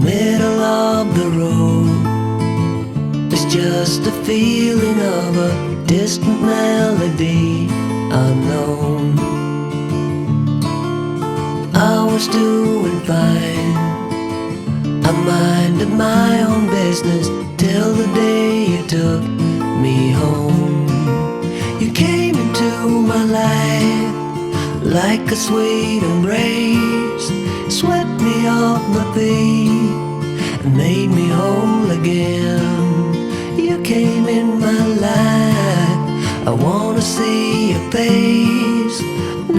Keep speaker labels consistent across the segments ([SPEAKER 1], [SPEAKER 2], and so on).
[SPEAKER 1] middle of the road. It's just a feeling of a distant melody unknown. I was doing fine, I minded my own business till the day you took me home. You came into my life like a sweet embrace, swept me off my feet and made me whole again. You came in my life, I wanna see your face.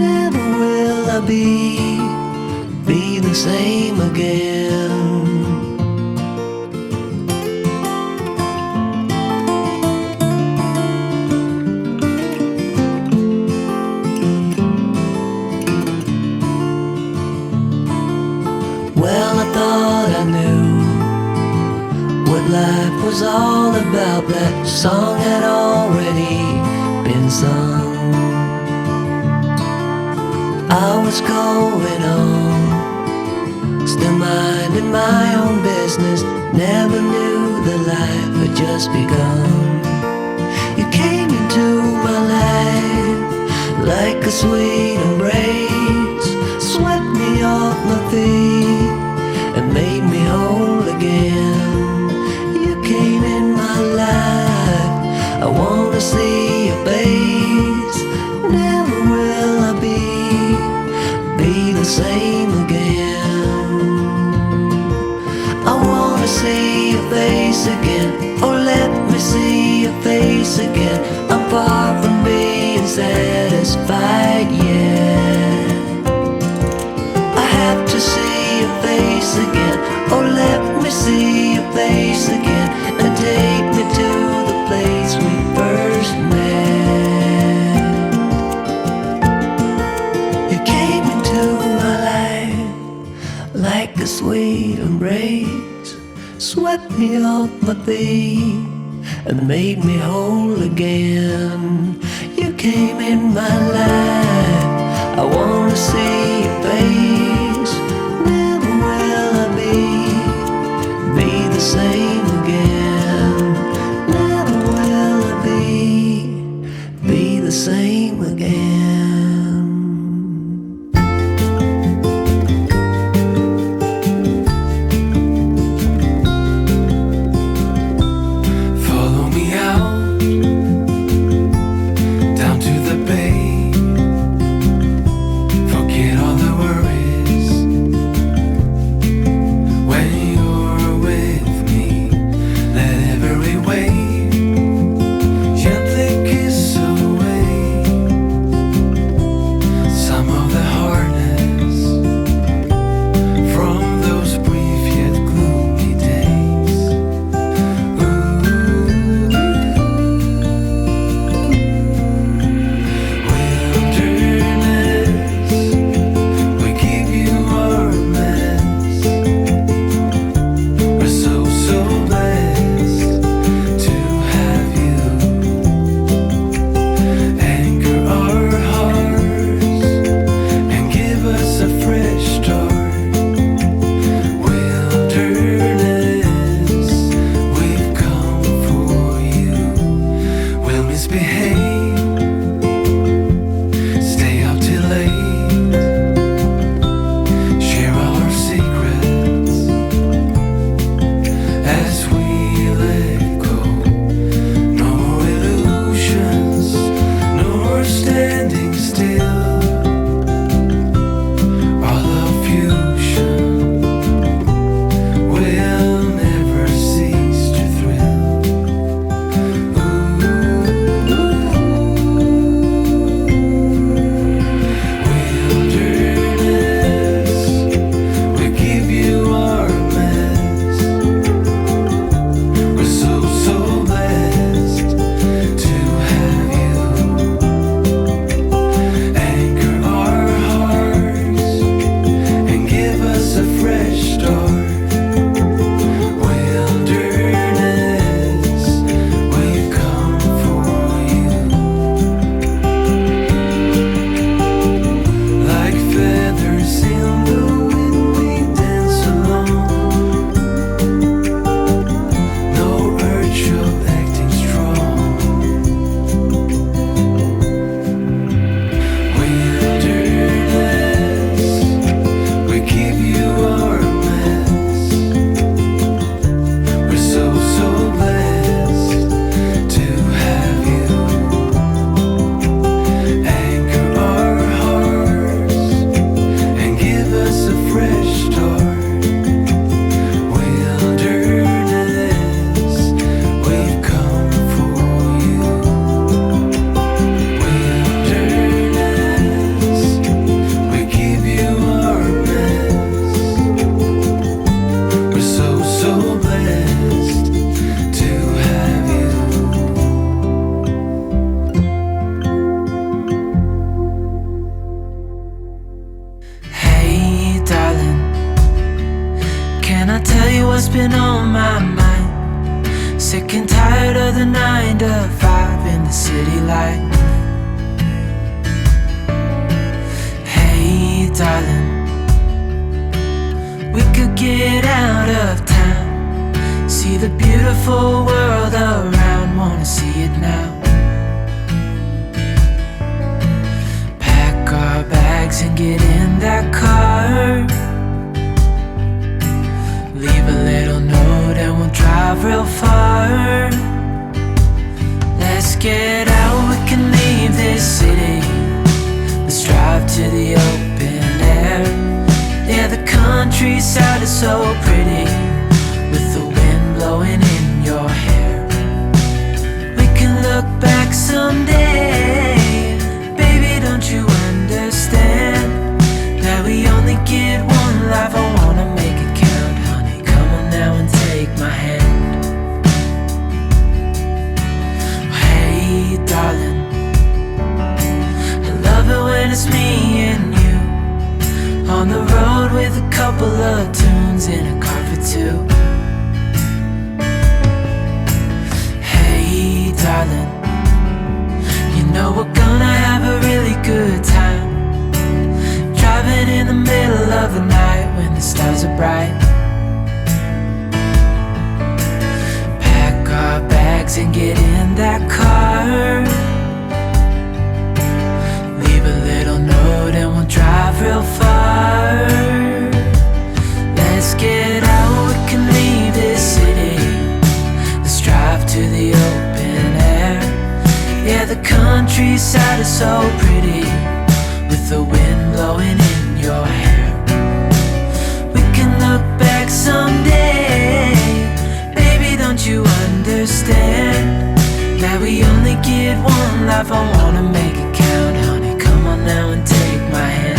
[SPEAKER 1] Never will I be the same again. Well, I thought I knew what life was all about. That song had already been sung. I was going on, still minding my own business. Never knew that life had just begun. You came into my life like a sweet embrace, swept me off my feet and made me whole again. You came in my life, I wanna see your face. Never will I be the same again. I wanna see your face again, oh let me see your face again. I'm far from being satisfied yet. I have to see your face again, oh let me see your face again, and take me to the place we first met. You came into my life like a sweet embrace, swept me off my feet and made me whole again. You came in my life, I wanna see your face. Never will I be the same again. Never will I be the same again.
[SPEAKER 2] Follow me out down to the bay. Forget all the worries
[SPEAKER 1] what's been on my mind. Sick and tired of the 9 to 5 in the city light. Hey darling, we could get out of town, see the beautiful world around, wanna see it now. Pack our bags and get in that car, leave a little note and we'll drive real far. Let's get out, we can leave this city. Let's drive to the open air. Yeah, the countryside is so pretty, with the wind blowing in your hair. We can look back someday. Baby, don't you understand that we only get one life? I wanna make it count, honey. Come on now and take my hand. Hey darling, I love it when it's me and you, on the road with a couple of tunes in a car for two. Hey darling, you know we're gonna have a really good time, driving in the middle of the night when the stars are bright. Pack our bags and get in that car, leave a little note and we'll drive real far. Let's get out, we can leave this city. Let's drive to the open air. Yeah, the countryside is so pretty, with the wind blowing in your hair. We can look back someday. Baby, don't you understand that we only get one life? I wanna make it count, honey. Come on now and take my hand.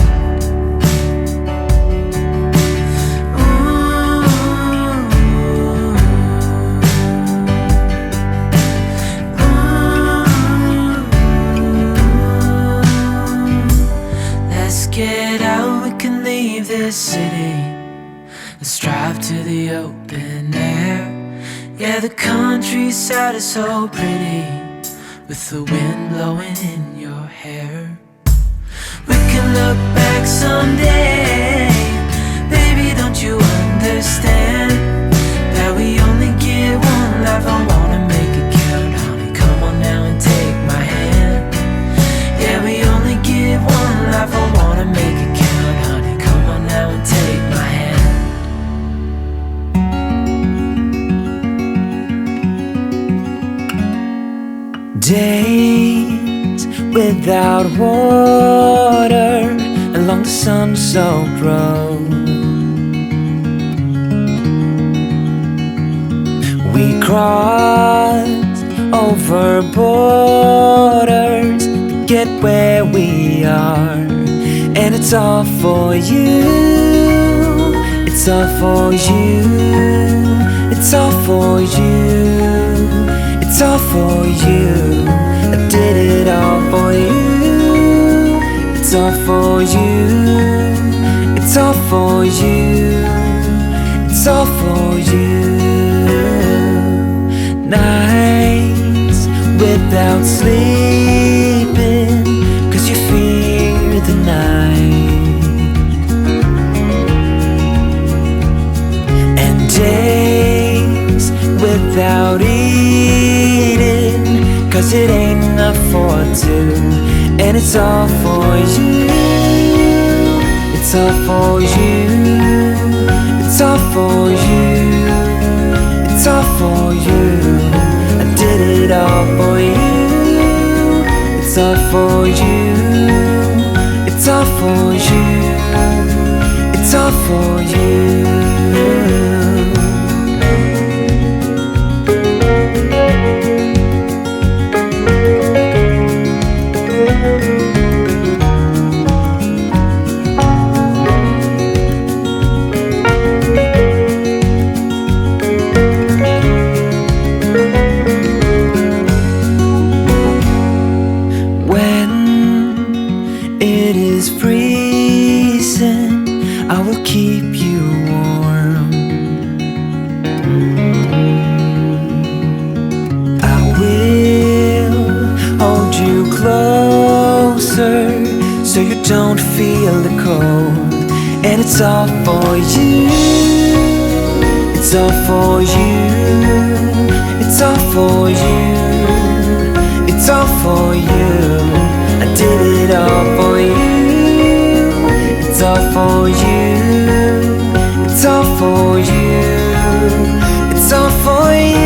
[SPEAKER 1] Get out, we can leave this city. Let's drive to the open air. Yeah, the countryside is so pretty, with the wind blowing in your hair. We can look back someday. Baby, don't you understand that we only get one life? I wanna make it count, honey. Come on now and take my hand. Yeah, we only get one life. I wanna make it count, honey. Come on now and take my hand. Days without water along the sun-soaked road. We crossed over borders to get where we are, and it's all for you. It's all for you. It's all for you. It's all for you. I did it all for you. It's all for you. It's all for you. It's all for you. Nights without sleeping, 'cause you fear the night. And days without eating, 'cause it ain't enough for two. And it's all for you. It's all for you. It's all for you. It's all for you. I did it all for you. It's all for you. It's all for you. It's all for you. keep you warm. don't feel the cold, and it's all for you. It's all for you. It's all for you. It's all for you. I did it all for you. It's all for you. It's all for you. It's all for you.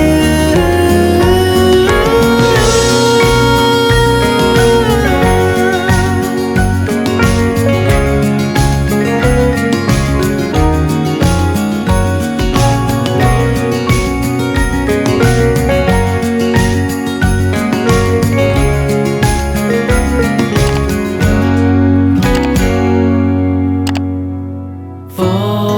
[SPEAKER 2] For